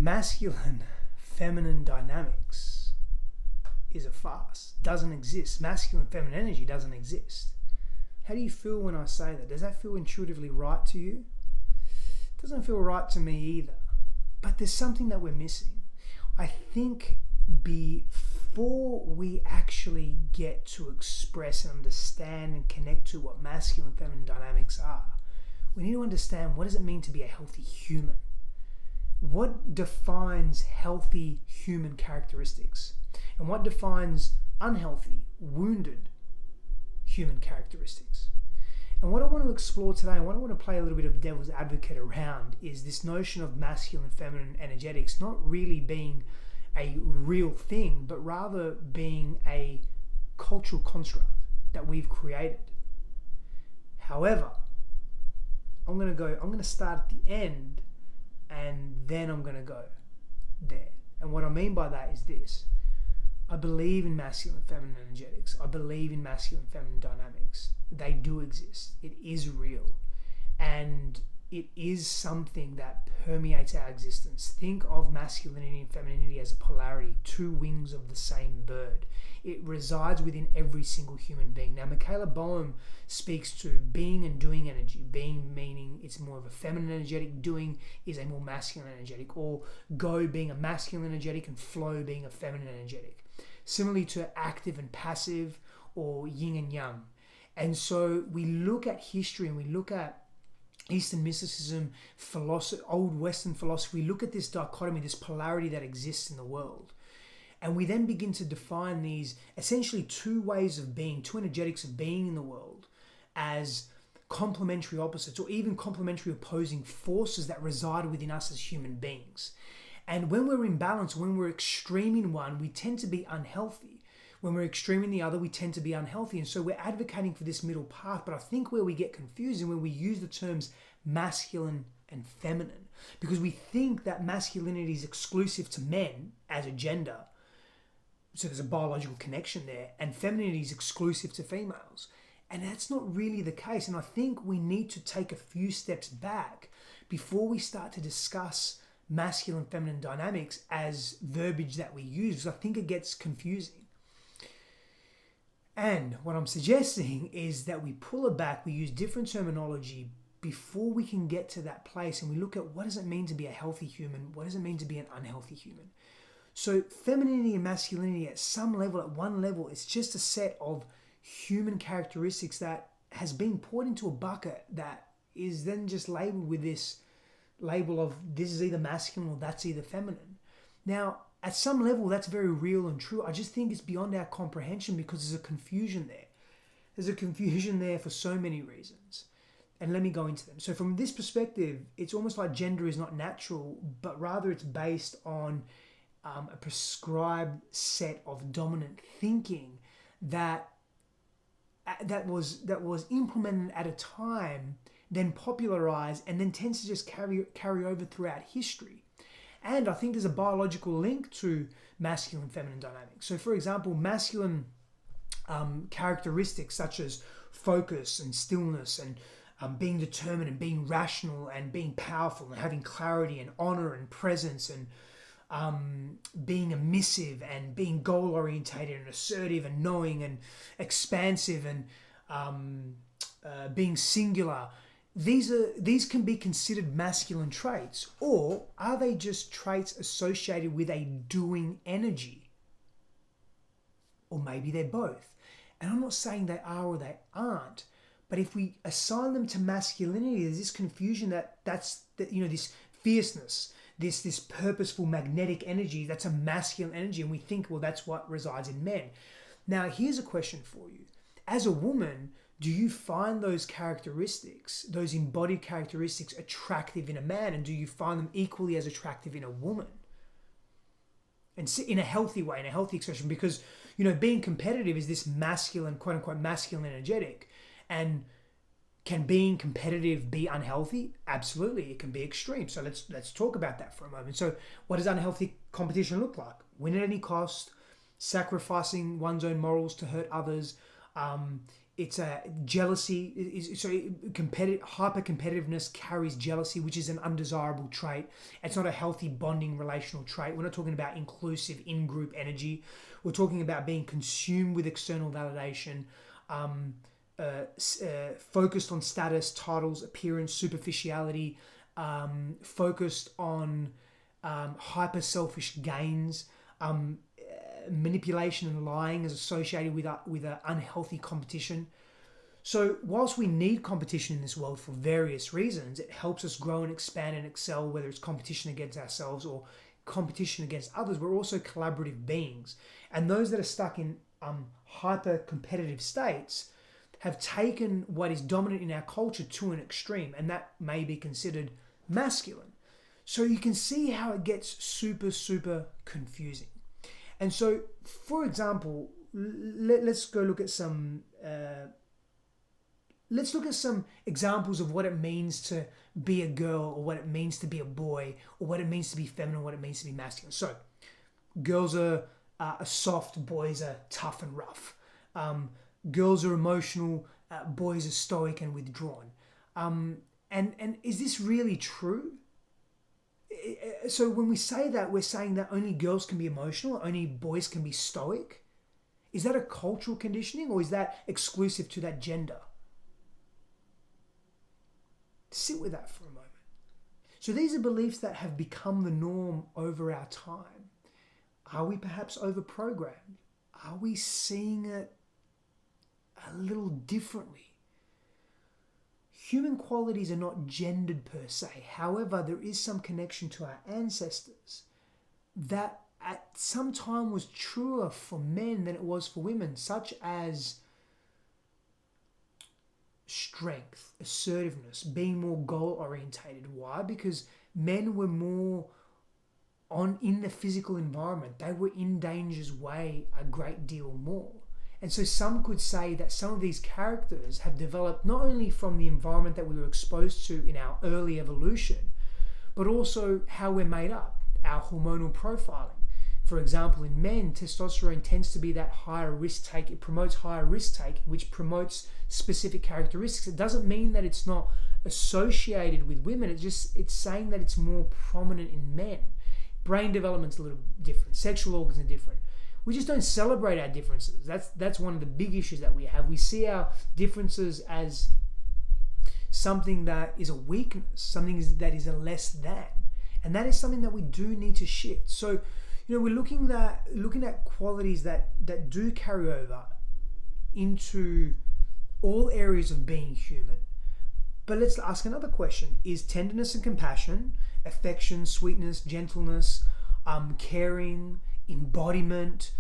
masculine, feminine dynamics is a farce. Doesn't exist. Masculine, feminine energy doesn't exist. How do you feel when I say that? Does that feel intuitively right to you? It doesn't feel right to me either. But there's something that we're missing. I think before we actually get to express and understand and connect to what masculine and feminine dynamics are, we need to understand, what does it mean to be a healthy human? What defines healthy human characteristics? And what defines unhealthy, wounded human characteristics? And what I want to explore today, and what I want to play a little bit of devil's advocate around, is this notion of masculine and feminine energetics not really being a real thing, but rather being a cultural construct that we've created. However, I'm going to start at the end, and then I'm going to go there. And what I mean by that is this. I believe in masculine and feminine energetics. I believe in masculine and feminine dynamics. They do exist. It is real. And it is something that permeates our existence. Think of masculinity and femininity as a polarity, two wings of the same bird. It resides within every single human being. Now, Michaela Boehm speaks to being and doing energy. Being meaning it's more of a feminine energetic, doing is a more masculine energetic, or go being a masculine energetic and flow being a feminine energetic. Similarly to active and passive, or yin and yang. And so we look at history and we look at Eastern mysticism, philosophy, old Western philosophy. We look at this dichotomy, this polarity that exists in the world. And we then begin to define these essentially two ways of being, two energetics of being in the world, as complementary opposites, or even complementary opposing forces that reside within us as human beings. And when we're in balance, when we're extreme in one, we tend to be unhealthy. When we're extreme in the other, we tend to be unhealthy. And so we're advocating for this middle path. But I think where we get confused and when we use the terms masculine and feminine, because we think that masculinity is exclusive to men as a gender. So there's a biological connection there. And femininity is exclusive to females. And that's not really the case. And I think we need to take a few steps back before we start to discuss masculine and feminine dynamics as verbiage that we use, because I think it gets confusing. And what I'm suggesting is that we pull it back, we use different terminology before we can get to that place, and we look at what does it mean to be a healthy human, what does it mean to be an unhealthy human. So femininity and masculinity at some level, at one level, it's just a set of human characteristics that has been poured into a bucket that is then just labeled with this label of this is either masculine or that's either feminine. Now, at some level, that's very real and true. I just think it's beyond our comprehension because there's a confusion there. There's a confusion there for so many reasons. And let me go into them. So from this perspective, it's almost like gender is not natural, but rather it's based on a prescribed set of dominant thinking that was implemented at a time, then popularized, and then tends to just carry over throughout history. And I think there's a biological link to masculine and feminine dynamics. So for example, masculine characteristics such as focus and stillness and being determined and being rational and being powerful and having clarity and honor and presence and being emissive and being goal orientated and assertive and knowing and expansive and being singular. These can be considered masculine traits, or are they just traits associated with a doing energy? Or maybe they're both. And I'm not saying they are or they aren't, but if we assign them to masculinity, there's this confusion that's this fierceness, this purposeful magnetic energy, that's a masculine energy, and we think, well, that's what resides in men. Now, here's a question for you. As a woman, do you find those characteristics, those embodied characteristics, attractive in a man? And do you find them equally as attractive in a woman? And in a healthy way, in a healthy expression, because, being competitive is this masculine, quote unquote, masculine energetic. And can being competitive be unhealthy? Absolutely, it can be extreme. So let's talk about that for a moment. So what does unhealthy competition look like? Win at any cost, sacrificing one's own morals to hurt others, it's a jealousy. Hyper competitiveness carries jealousy, which is an undesirable trait. It's not a healthy bonding relational trait. We're not talking about inclusive in-group energy. We're talking about being consumed with external validation, focused on status, titles, appearance, superficiality, focused on hyper selfish gains. Manipulation and lying is associated with an unhealthy competition. So whilst we need competition in this world for various reasons, it helps us grow and expand and excel, whether it's competition against ourselves or competition against others. We're also collaborative beings. And those that are stuck in hyper competitive states have taken what is dominant in our culture to an extreme, and that may be considered masculine. So you can see how it gets super, super confusing. And so, for example, let's go look at some. Let's look at some examples of what it means to be a girl, or what it means to be a boy, or what it means to be feminine, what it means to be masculine. So, girls are soft, boys are tough and rough. Girls are emotional, boys are stoic and withdrawn. And is this really true? So when we say that, we're saying that only girls can be emotional, only boys can be stoic. Is that a cultural conditioning, or is that exclusive to that gender? Sit with that for a moment. So these are beliefs that have become the norm over our time. Are we perhaps overprogrammed? Are we seeing it a little differently? Human qualities are not gendered per se. However, there is some connection to our ancestors that at some time was truer for men than it was for women, such as strength, assertiveness, being more goal-orientated. Why? Because men were more in the physical environment. They were in danger's way a great deal more. And so some could say that some of these characters have developed not only from the environment that we were exposed to in our early evolution, but also how we're made up, our hormonal profiling. For example, in men, testosterone tends to be that higher risk take. It promotes higher risk taking, which promotes specific characteristics. It doesn't mean that it's not associated with women. It's saying that it's more prominent in men. Brain development's a little different. Sexual organs are different. We just don't celebrate our differences. That's one of the big issues that we have. We see our differences as something that is a weakness, something that is a less than. And that is something that we do need to shift. So, we're looking at qualities that do carry over into all areas of being human. But let's ask another question. Is tenderness and compassion, affection, sweetness, gentleness, caring, embodiment,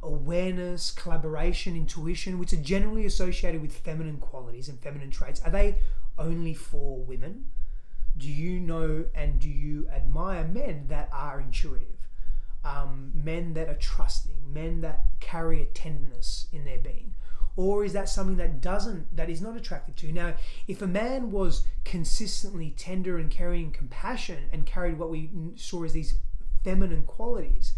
awareness, collaboration, intuition, which are generally associated with feminine qualities and feminine traits, are they only for women? Do you know and do you admire men that are intuitive? Men that are trusting, men that carry a tenderness in their being? Or is that something that is not attracted to? Now, if a man was consistently tender and carrying compassion and carried what we saw as these feminine qualities,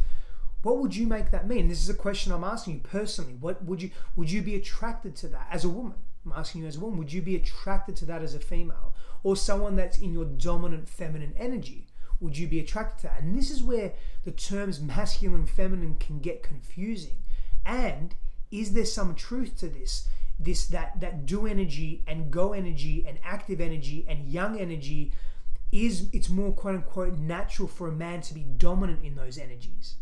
what would you make that mean? This is a question I'm asking you personally. What would you be attracted to that as a woman? I'm asking you as a woman, would you be attracted to that as a female? Or someone that's in your dominant feminine energy? Would you be attracted to that? And this is where the terms masculine and feminine can get confusing. And is there some truth to this? That do energy and go energy and active energy and young energy, it's more quote unquote natural for a man to be dominant in those energies.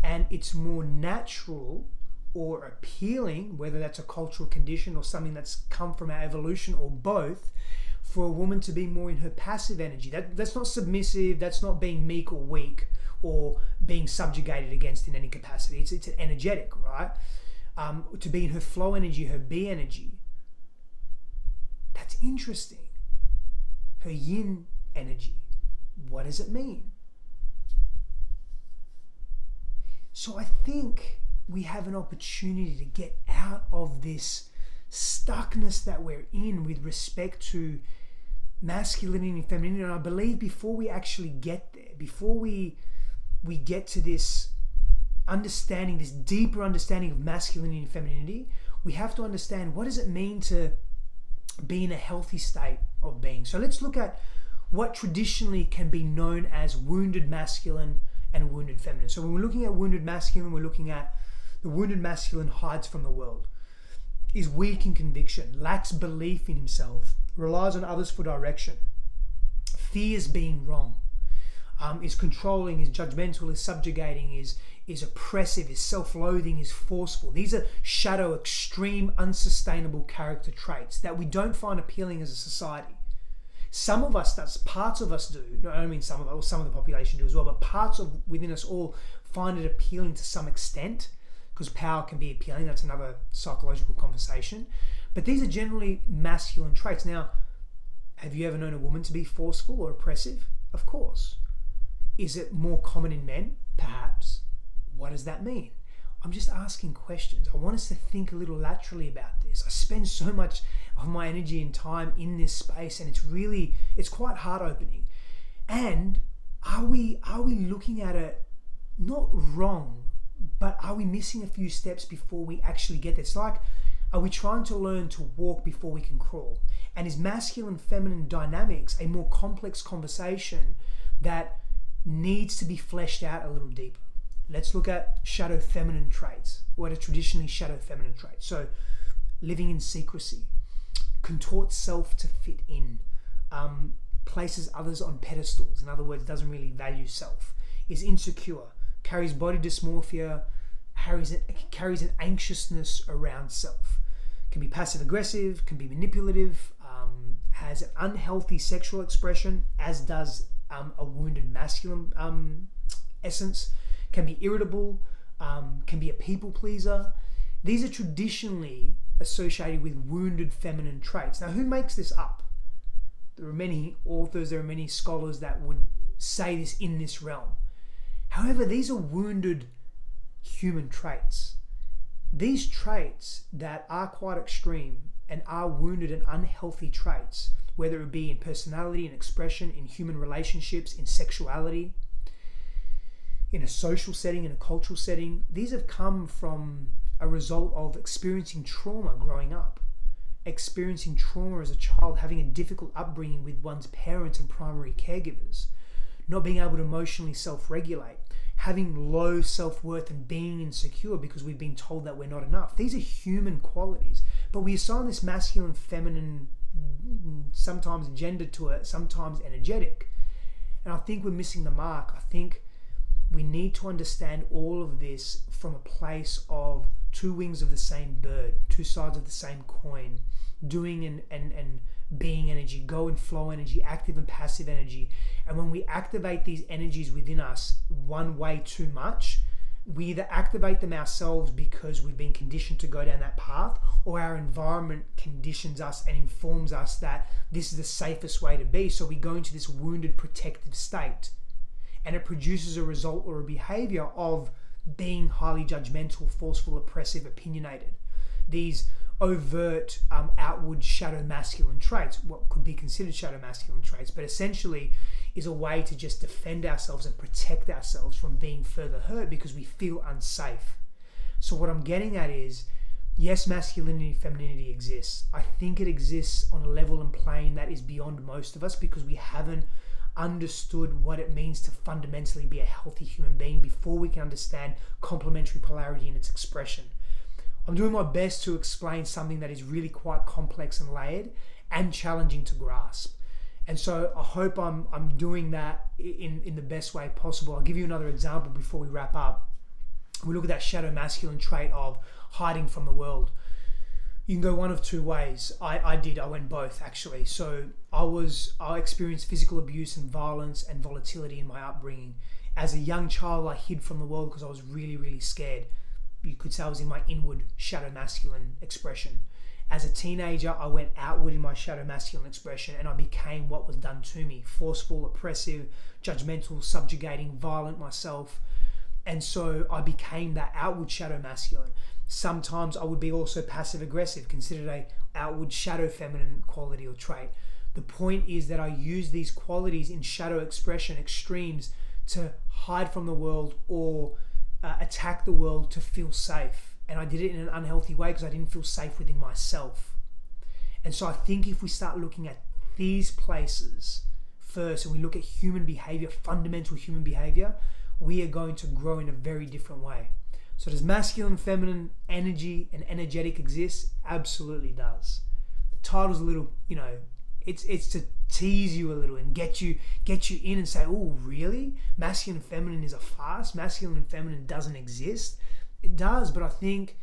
And it's more natural or appealing, whether that's a cultural condition or something that's come from our evolution or both, for a woman to be more in her passive energy. That's not submissive, that's not being meek or weak or being subjugated against in any capacity. It's energetic, right? To be in her flow energy, her be energy. That's interesting. Her yin energy. What does it mean? So I think we have an opportunity to get out of this stuckness that we're in with respect to masculinity and femininity. And I believe before we actually get there, before we get to this understanding, this deeper understanding of masculinity and femininity, we have to understand, what does it mean to be in a healthy state of being? So let's look at what traditionally can be known as wounded masculine and wounded feminine. So when we're looking at wounded masculine, we're looking at the wounded masculine hides from the world, is weak in conviction, lacks belief in himself, relies on others for direction, fears being wrong, is controlling, is judgmental, is subjugating, is oppressive, is self-loathing, is forceful. These are shadow, extreme, unsustainable character traits that we don't find appealing as a society. Some of us, parts of us do. No, I don't mean some of us, some of the population do as well, but parts of within us all find it appealing to some extent, because power can be appealing. That's another psychological conversation. But these are generally masculine traits. Now, have you ever known a woman to be forceful or oppressive? Of course. Is it more common in men? Perhaps. What does that mean? I'm just asking questions. I want us to think a little laterally about this. I spend so much of my energy and time in this space, and it's quite heart opening. And are we looking at it not wrong, but are we missing a few steps before we actually get there? It's like, are we trying to learn to walk before we can crawl? And is masculine feminine dynamics a more complex conversation that needs to be fleshed out a little deeper? Let's look at shadow feminine traits. What are traditionally shadow feminine traits? So, living in secrecy, contorts self to fit in, places others on pedestals. In other words, doesn't really value self, is insecure, carries body dysmorphia, carries an anxiousness around self, can be passive aggressive, can be manipulative, has an unhealthy sexual expression, as does a wounded masculine essence, can be irritable, can be a people pleaser. These are traditionally associated with wounded feminine traits. Now, who makes this up? There are many authors, there are many scholars that would say this in this realm. However, these are wounded human traits. These traits that are quite extreme and are wounded and unhealthy traits, whether it be in personality, in expression, in human relationships, in sexuality, in a social setting, in a cultural setting, these have come from a result of experiencing trauma growing up, experiencing trauma as a child, having a difficult upbringing with one's parents and primary caregivers, not being able to emotionally self-regulate, having low self-worth and being insecure because we've been told that we're not enough. These are human qualities, but we assign this masculine, feminine, sometimes gender to it, sometimes energetic. And I think we're missing the mark. I think we need to understand all of this from a place of two wings of the same bird, two sides of the same coin, doing and being energy, go and flow energy, active and passive energy. And when we activate these energies within us one way too much, we either activate them ourselves because we've been conditioned to go down that path, or our environment conditions us and informs us that this is the safest way to be. So we go into this wounded protective state, and it produces a result or a behavior of being highly judgmental, forceful, oppressive, opinionated. These overt outward shadow masculine traits, what could be considered shadow masculine traits, but essentially is a way to just defend ourselves and protect ourselves from being further hurt because we feel unsafe. So what I'm getting at is, yes, masculinity, femininity exists. I think it exists on a level and plane that is beyond most of us because we haven't understood what it means to fundamentally be a healthy human being before we can understand complementary polarity in its expression. I'm doing my best to explain something that is really quite complex and layered and challenging to grasp. And so I hope I'm doing that in the best way possible. I'll give you another example before we wrap up. We look at that shadow masculine trait of hiding from the world. You can go one of two ways. I went both actually. So I experienced physical abuse and violence and volatility in my upbringing. As a young child, I hid from the world because I was really, really scared. You could say I was in my inward shadow masculine expression. As a teenager, I went outward in my shadow masculine expression and I became what was done to me. Forceful, oppressive, judgmental, subjugating, violent myself. And so I became that outward shadow masculine. Sometimes I would be also passive aggressive, considered a outward shadow feminine quality or trait. The point is that I use these qualities in shadow expression extremes to hide from the world or attack the world to feel safe. and I did it in an unhealthy way because I didn't feel safe within myself. And so I think if we start looking at these places first, and we look at human behavior, fundamental human behavior, we are going to grow in a very different way. So does masculine, feminine energy and energetic exist? Absolutely does. The title's a little, it's to tease you a little and get you in and say, oh, really? Masculine and feminine is a farce? Masculine and feminine doesn't exist? It does, but I think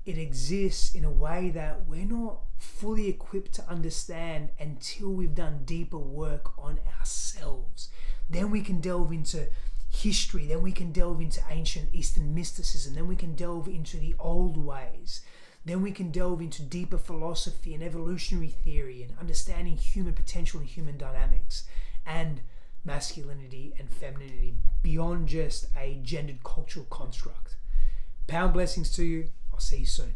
it exists in a way that we're not fully equipped to understand until we've done deeper work on ourselves. Then we can delve into history, then we can delve into ancient Eastern mysticism, then we can delve into the old ways, then we can delve into deeper philosophy and evolutionary theory and understanding human potential and human dynamics and masculinity and femininity beyond just a gendered cultural construct. Power and blessings to you. I'll see you soon.